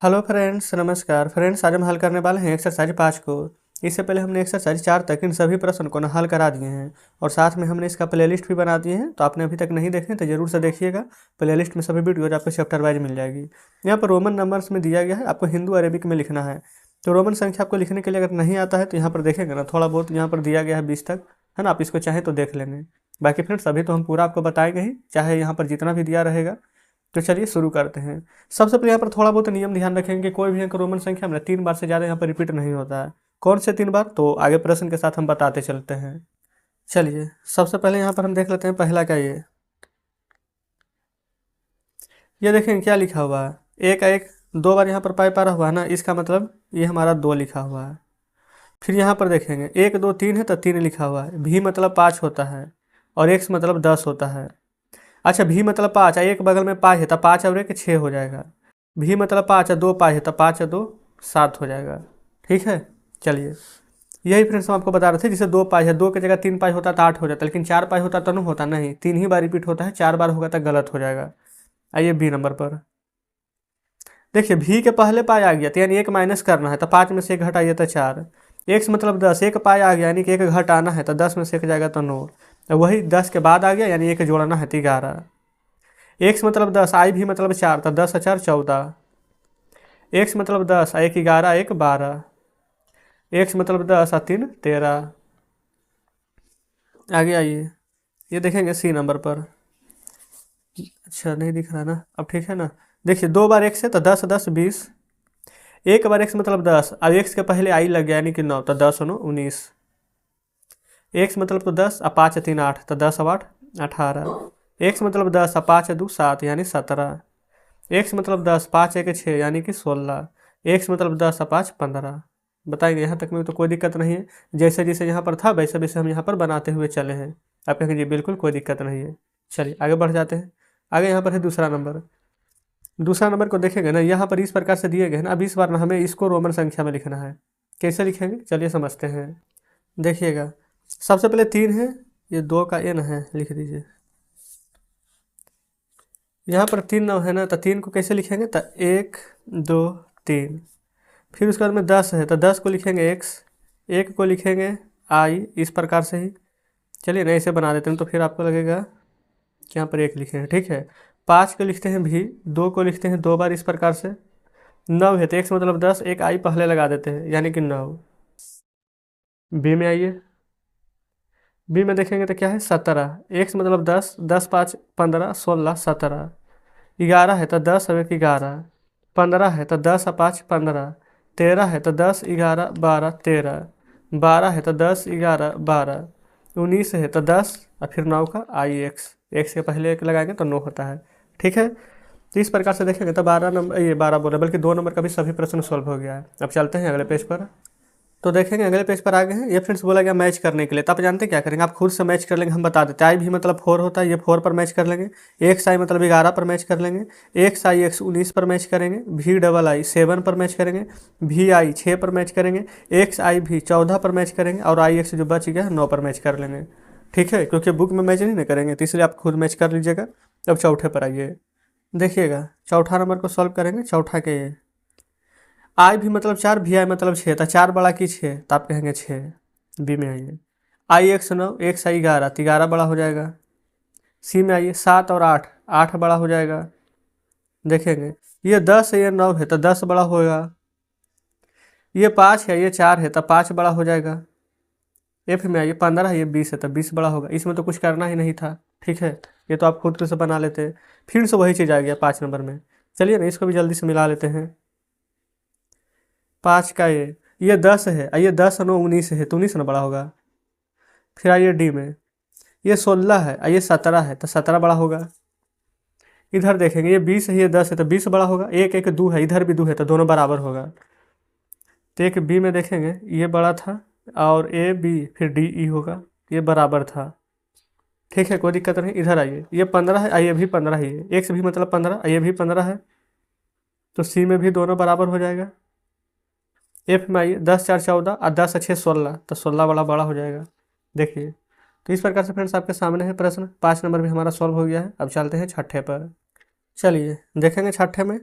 Hello friends, नमस्कार friends. आज हम हल करने वाले हैं एक्सरसाइज 5 को। इससे पहले हमने एक्सरसाइज 4 तक इन सभी प्रश्न को हल करा दिए हैं और साथ में हमने इसका प्लेलिस्ट भी बना दिए हैं। तो आपने अभी तक नहीं देखे तो जरूर से देखिएगा। प्लेलिस्ट में सभी वीडियोज आपको चैप्टर वाइज मिल जाएगी। यहाँ पर रोमन नंबर्स में दिया गया है, आपको हिंदू अरेबिक में लिखना है। तो रोमन संख्या आपको लिखने के लिए अगर नहीं आता है तो यहाँ पर देखेंगे ना, थोड़ा बहुत यहाँ पर दिया गया है 20 तक, है ना। आप इसको चाहें तो देख लेंगे। बाकी फ्रेंड्स अभी तो हम पूरा आपको बताएंगे ही, चाहे यहाँ पर जितना भी दिया रहेगा। तो चलिए शुरू करते हैं। सबसे पहले यहाँ पर थोड़ा बहुत नियम ध्यान रखेंगे कि कोई भी अंक रोमन संख्या में 3 बार से ज़्यादा यहाँ पर रिपीट नहीं होता है। कौन से 3 बार, तो आगे प्रश्न के साथ हम बताते चलते हैं। चलिए सबसे पहले यहाँ पर हम देख लेते हैं पहला क्या ये देखेंगे क्या लिखा हुआ है। एक एक 2 बार यहाँ पर पाई पारा हुआ है ना, इसका मतलब ये हमारा 2 लिखा हुआ है। फिर यहाँ पर देखेंगे 1 2 3 है तो 3 लिखा हुआ है। भी मतलब 5 होता है और एक्स मतलब 10 होता है। अच्छा, भी मतलब 5 एक बगल में पाँच है तो 5 और 1 6 हो जाएगा। भी मतलब 5 2 5 है तो 5 2 7 हो जाएगा। ठीक है, चलिए यही फ्रेंड्स हम आपको बता रहे थे। जैसे 2 पाँच है, 2 की जगह 3 पाँच होता तो 8 हो जाता, लेकिन 4 पाँच होता तो नहीं होता, नहीं 3 ही बार रिपीट होता है। 4 बार होगा तो गलत हो जाएगा। आइए बी नंबर पर देखिए, भी के पहले पाई आ गया तो यानी 1 माइनस करना है तो 5 में से 1 घटाइए तो 4। एक्स मतलब 10, 1 पाई आ गया यानी कि 1 घटाना है तो 10 में से 1 जाएगा तो 9। वही 10 के बाद आ गया यानी 1 जोड़ना है तो 11। एक्स मतलब 10, आई भी मतलब 4 तो 10 4 14। एक्स मतलब 10, 1 11 1 12। एक्स मतलब 10 3 13। आगे आइए, ये देखेंगे सी नंबर पर। अच्छा नहीं दिख रहा ना, अब ठीक है ना। देखिए 2 बार एक्स है तो 10 10 20। एक बार एक्स मतलब 10, अब एक्स के पहले आई लग गया यानी कि 9 तो 10 9 19। एक्स मतलब तो 10, अब 5 3 8 तो 10 8 18। एक्स मतलब 10, अब 5 2 7 यानी 17। एक्स मतलब 10, 5 1 6 यानी कि 16। एक्स मतलब 10 और 5 15। बताएंगे यहाँ तक में तो कोई दिक्कत नहीं है। जैसे जैसे यहाँ पर था वैसे वैसे हम यहाँ पर बनाते हुए चले हैं। आप कहेंगे जी बिल्कुल कोई दिक्कत नहीं है। चलिए आगे बढ़ जाते हैं। आगे यहाँ पर है दूसरा नंबर। दूसरा नंबर को देखेंगे ना, यहाँ पर इस प्रकार से दिए गए हैं ना। अब इस बार ना हमें इसको रोमन संख्या में लिखना है। कैसे लिखेंगे चलिए समझते हैं। देखिएगा सबसे पहले 3 है, ये 2 का एन है, लिख दीजिए। यहाँ पर 3 है ना, तो 3 को कैसे लिखेंगे तो 1 2 3। फिर उसके बाद में 10 है तो 10 को लिखेंगे एक्स, 1 को लिखेंगे आई, इस प्रकार से ही। चलिए ना इसे बना देते हैं तो फिर आपको लगेगा कि यहाँ पर 1 लिखे हैं। ठीक है, 5 को लिखते हैं भी, 2 को लिखते हैं 2 बार इस प्रकार से। 9 है तो एक्स मतलब 10, एक आई पहले लगा देते हैं यानी कि 9। बी में आइए, बी में देखेंगे तो क्या है 17। एक्स मतलब 10, 10 5 15 16 17। 11 है तो 10 और 1 11। 15 है तो 10 और 5 15। 13 है तो 10 11 12 13। 12 है तो 10 11 12। 19 है तो 10 और फिर 9 का आई एक्स, एक्स के पहले 1 लगाएंगे तो 9 होता है। ठीक है, तो इस प्रकार से देखेंगे तो 12 नंबर, ये 12 बोल रहे बल्कि 2 नंबर का भी सभी प्रश्न सॉल्व हो गया है। अब चलते हैं अगले पेज पर। तो देखेंगे अगले पेज पर आ गए हैं। ये फ्रेंड्स बोला गया मैच करने के लिए, तो आप जानते हैं क्या करेंगे, आप खुद से मैच कर लेंगे। हम बता देते हैं, आई भी मतलब 4 होता है, ये 4 पर मैच कर लेंगे। एक्स आई मतलब 11 पर मैच कर लेंगे। एक्स आई एक्स 19 पर मैच करेंगे। भी डबल आई 7 पर मैच करेंगे। भी आई 6 पर मैच करेंगे। एक्स आई भी 14 पर मैच करेंगे और आई एक्स जो बच गया 9 पर मैच कर लेंगे। ठीक है, क्योंकि बुक में मैच नहीं ना करेंगे तो इसलिए आप खुद मैच कर लीजिएगा। अब चौथे पर आइए, देखिएगा चौथा नंबर को सॉल्व करेंगे। चौथा के ये आई भी मतलब 4, भी आई मतलब 6 था, 4 बड़ा की 6 तो आप कहेंगे 6। बी में आइए, आई एक्स 9, एक्स आई 11 तो 11 बड़ा हो जाएगा। सी में आइए 7 और 8, 8 बड़ा हो जाएगा। देखेंगे ये 10 है, ये 9 है तो 10 बड़ा होगा। ये 5 है, ये 4 है तो 5 बड़ा हो जाएगा। एफ में आइए 15 है, ये 20 है तो 20 बड़ा होगा। इसमें तो कुछ करना ही नहीं था। ठीक है, ये तो आप खुद से बना लेते हैं। फिर से वही चीज़ आ गया 5 नंबर में। चलिए ना इसको भी जल्दी से मिला लेते हैं। 5 का ये 10 है, ये 10 9 19 है तो 19 ना बड़ा होगा। फिर आइए डी में, ये 16 है, ये 17 है तो 17 बड़ा होगा। इधर देखेंगे ये 20 है, ये 10 है तो 20 बड़ा होगा। एक एक 2 है, इधर भी 2 है तो दोनों बराबर होगा। तो एक बी में देखेंगे ये बड़ा था और ए बी फिर डी ई होगा, ये बराबर था। ठीक है, कोई दिक्कत नहीं। इधर आइए, ये 15 है, ये भी 15 ही है। एक्स भी मतलब 15, ये भी 15 है तो सी में भी दोनों बराबर हो जाएगा। एफ में आइए 10 4 14 और 10 6 16 तो 16 वाला बड़ा हो जाएगा। देखिए, तो इस प्रकार से फ्रेंड्स आपके सामने है प्रश्न। 5 नंबर भी हमारा सॉल्व हो गया है। अब चलते हैं छठे पर। चलिए देखेंगे छठे में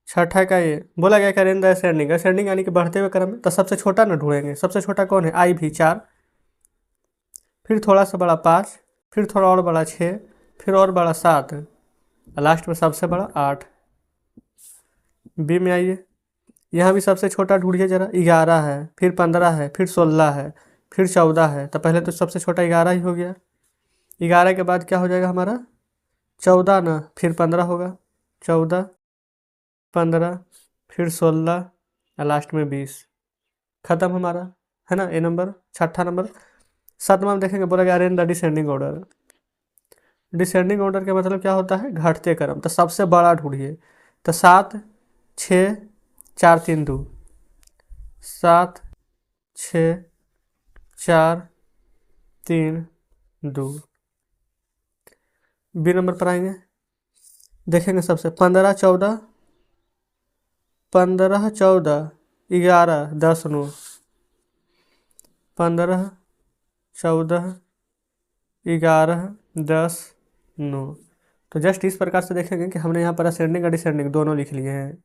छठा का ये बोला गया करें द असेंडिंग, असेंडिंग यानी कि बढ़ते हुए क्रम में, तो सबसे छोटा ना ढूंढेंगे, सबसे छोटा कौन है, आई भी 4, फिर थोड़ा सा बड़ा 5, फिर थोड़ा और बड़ा 6, फिर और बड़ा 7, लास्ट में सबसे बड़ा 8। बी में आइए, यहाँ भी सबसे छोटा ढूंढिए जरा, 11 है, फिर 15 है, फिर 16 है, फिर 14 है, तो पहले तो सबसे छोटा 11 ही हो गया। 11 के बाद क्या हो जाएगा हमारा, 14 ना, फिर 15 होगा, 14, 15, फिर 16 और लास्ट में 20। खत्म हमारा, है ना, ए नंबर, छठा नंबर। सातवां में देखेंगे, बोला गया arrange the descending order. Descending order का मतलब क्या होता है, घटते क्रम, तो सबसे बड़ा ढूंढिए, तो 7, 6, 4, 3, 2, 7, 6, 4, 3, 2। बी नंबर पर आएंगे, देखेंगे सबसे 15, 14, 15, 14, 11, 10, 9, 15, 14, 11, 10, 9। तो जस्ट इस प्रकार से देखेंगे कि हमने यहाँ पर असेंडिंग और डिसेंडिंग दोनों लिख लिए हैं।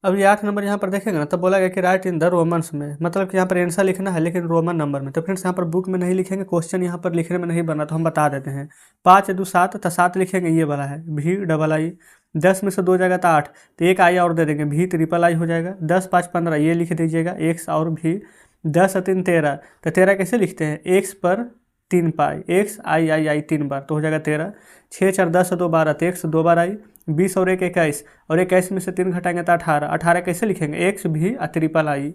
अब ये 8 नंबर यहाँ पर देखेंगे ना, तब बोला गया कि राइट इन द रोमन्स में, मतलब कि यहाँ पर आंसर लिखना है लेकिन रोमन नंबर में। तो फ्रेंड्स यहाँ पर बुक में नहीं लिखेंगे, क्वेश्चन यहाँ पर लिखने में नहीं बना, तो हम बता देते हैं। 5 2 7, तो 7 लिखेंगे, ये वाला है भी डबल आई। 10 में से 2 जाएगा तो 8, तो एक आई और दे देंगे, भी ट्रिपल आई हो जाएगा। 10 5 15, ये लिख दीजिएगा, एक्स और भी। 10 और 3 13, तो 13 कैसे लिखते हैं, एक्स पर 3 पाई, एक्स आई आई आई 3 बार, तो हो जाएगा 13। 6 4 10 2 12, तो एक्स 2 बार आई। 20 और 1 21, और 21 में से 3 घटाएंगे तो 18। 18 कैसे लिखेंगे, एक्स भी और ट्रिपल आई।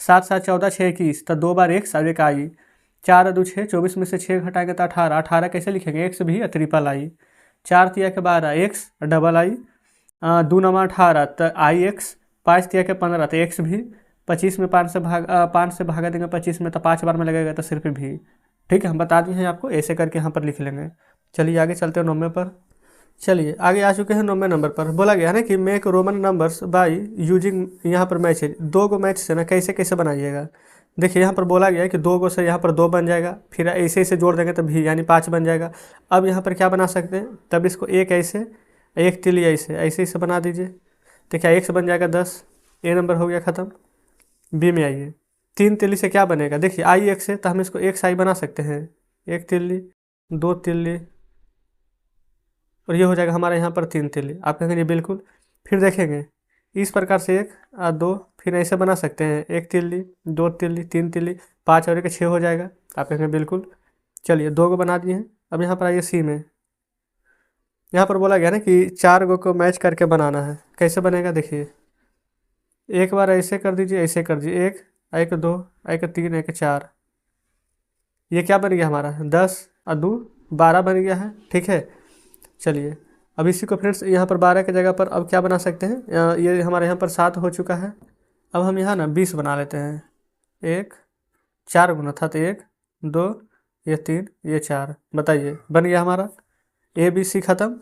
7 7 14, 6 21, तो 2 बार एक्स और 1 आई। 4 2 6, 24 में से 6 घटाएंगे तो 18। 18 कैसे लिखेंगे, एक्स भी और ट्रिपल आई। 4 तिया के 12, एक्स डबल आई। 2 9 18, तो आई एक्स। 5 तिया के 15, तो एक्स भी। 25 में 5 से भागा देंगे 25 में, तो 5 बार में लगेगा तो सिर्फ भी। ठीक है, हम बता दिए हैं आपको, ऐसे करके यहाँ पर लिख लेंगे। चलिए आगे चलते हैं 9वें पर। चलिए आगे आ चुके हैं 9वें नंबर पर। बोला गया है ना कि make Roman numbers by using, यहाँ पर मैच है, 2 गो मैच से ना कैसे कैसे बनाइएगा। देखिए यहाँ पर बोला गया है कि 2 गो से यहाँ पर 2 बन जाएगा, फिर ऐसे ऐसे जोड़ देंगे तो भी यानी 5 बन जाएगा। अब यहाँ पर क्या बना सकते हैं, तब इसको एक ऐसे, एक तिली ऐसे, ऐसे ऐसे बना दीजिए, तो क्या एक्स बन जाएगा 10। ए नंबर हो गया ख़त्म। बी में आइए, 3 तिल्ली से क्या बनेगा, देखिए आई एक्स है तो हम इसको एक्स आई बना सकते हैं, 1 तिल्ली, 2 तिल्ली, और ये हो जाएगा हमारे यहाँ पर 3 तिल्ली। आप कहेंगे बिल्कुल, फिर देखेंगे इस प्रकार से 1 और 2, फिर ऐसे बना सकते हैं, 1 तिल्ली, 2 तिल्ली, 3 तिल्ली, 5 और 1 6 हो जाएगा। आप कहेंगे बिल्कुल। चलिए 2 को बना दिए हैं। अब यहाँ पर आइए सी में, यहाँ पर बोला गया ना कि 4 गो को मैच करके बनाना है, कैसे बनेगा देखिए। एक बार ऐसे कर दीजिए, ऐसे कर दीजिए, 1 1 2 1 3 1 4, ये क्या बन गया हमारा 10 और 2 12 बन गया है। ठीक है, चलिए अब इसी को फ्रेंड्स यहाँ पर 12 की जगह पर अब क्या बना सकते हैं, ये हमारे यहाँ पर 7 हो चुका है। अब हम यहाँ ना 20 बना लेते हैं। 1 4 गुना था, तो 1 2 ये 3 ये 4, बताइए बन गया हमारा ए बी सी ख़त्म।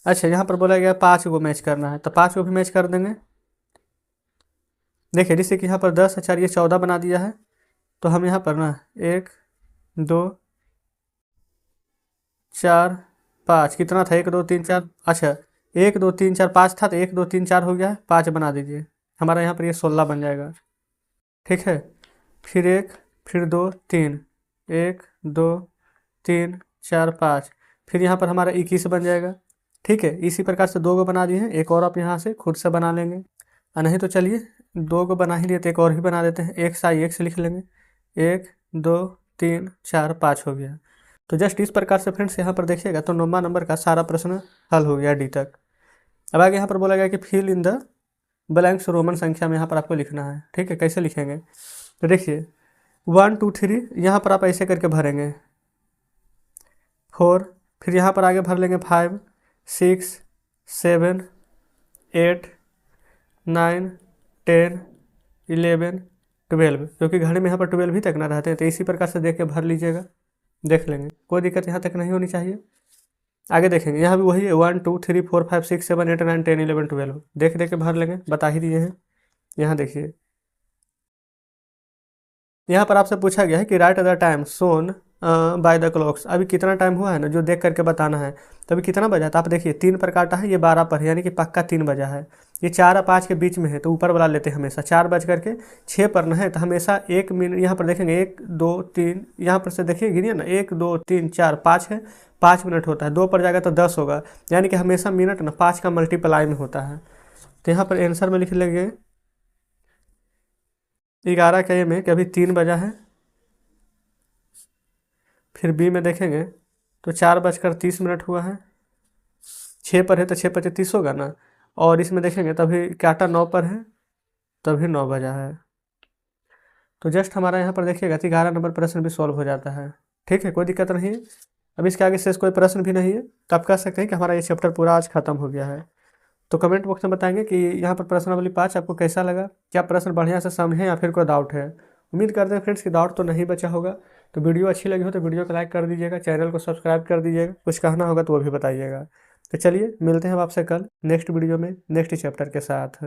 अच्छा यहाँ पर बोला गया 5 को मैच करना है, तो 5 को भी मैच कर देंगे। देखिए जैसे कि यहाँ पर 10 4 ये 14 बना दिया है, तो हम यहाँ पर ना 1 2 4 5, कितना था 1 2 3 4, अच्छा 1 2 3 4 5 था, तो 1 2 3 4 हो गया, 5 बना दीजिए, हमारा यहाँ पर ये 16 बन जाएगा। ठीक है, फिर 1 फिर 2 3, 1 2 3 4 5, फिर यहाँ पर हमारा 21 बन जाएगा। ठीक है, इसी प्रकार से 2 को बना दिए हैं, एक और आप यहाँ से खुद से बना लेंगे, और नहीं तो चलिए 2 को बना ही लिए तो एक और ही बना देते हैं, एक्स आई एक्स लिख लेंगे। 1 2 3 4 5 हो गया। तो जस्ट इस प्रकार से फ्रेंड्स यहाँ पर देखिएगा तो 9वां नंबर का सारा प्रश्न हल हो गया डी तक। अब आगे यहाँ पर बोला गया कि fill in the blanks Roman संख्या में यहाँ पर आपको लिखना है। ठीक है, कैसे लिखेंगे, तो देखिए 1 2 3, यहाँ पर आप ऐसे करके भरेंगे 4, फिर यहाँ पर आगे भर लेंगे 5 6 7 8 9 10 11 12, क्योंकि घर में यहाँ पर 12 ही तक ना रहते हैं, तो इसी प्रकार से देख के भर लीजिएगा, देख लेंगे, कोई दिक्कत यहाँ तक नहीं होनी चाहिए। आगे देखेंगे यहाँ भी वही है 1 2 3 4 5 6 7 8 9 10 11 12, देख देख के भर लेंगे, बता ही दिए हैं। यहाँ देखिए यहाँ पर आपसे पूछा गया है कि write the time shown by the clocks, अभी कितना टाइम हुआ है ना जो देख करके बताना है। तो अभी कितना बजा, तो आप देखिए 3 पर काटा है, ये 12 पर है, यानी कि पक्का 3 बजा है। ये 4 और 5 के बीच में है तो ऊपर वाला लेते हैं हमेशा। 4:06 पर न है तो हमेशा 1 मिनट यहाँ पर देखेंगे, 1 2 3, यहाँ पर से देखिए गिनिए ना, 1 2 3 4 5 है, 5 मिनट होता है, 2 पर जाएगा तो 10 होगा, यानी कि हमेशा मिनट ना 5 का मल्टीप्लाई में होता है। तो यहाँ पर आंसर में लिख लेंगे 11 का ये में कि अभी 3 बजा है। फिर बी में देखेंगे तो 4:30 हुआ है, 6 पर है तो 6×5 = 30 होगा ना। और इसमें देखेंगे तभी काटा 9 पर है, तभी 9 बजा है। तो जस्ट हमारा यहाँ पर देखिएगा तो 11 नंबर प्रश्न भी सॉल्व हो जाता है। ठीक है, कोई दिक्कत नहीं है। अब इसके आगे शेष कोई प्रश्न भी नहीं है तो आप कह सकते हैं कि हमारा ये चैप्टर पूरा आज खत्म हो गया है। तो कमेंट बॉक्स में बताएंगे कि यहाँ पर प्रश्नावली 5 आपको कैसा लगा, क्या प्रश्न बढ़िया से समझे या फिर कोई डाउट है। उम्मीद करते हैं फ्रेंड्स कि डाउट तो नहीं बचा होगा। तो वीडियो अच्छी लगी हो तो वीडियो को लाइक कर दीजिएगा, चैनल को सब्सक्राइब कर दीजिएगा, कुछ कहना होगा तो वो भी बताइएगा। तो चलिए मिलते हैं अब आपसे कल नेक्स्ट वीडियो में नेक्स्ट चैप्टर के साथ।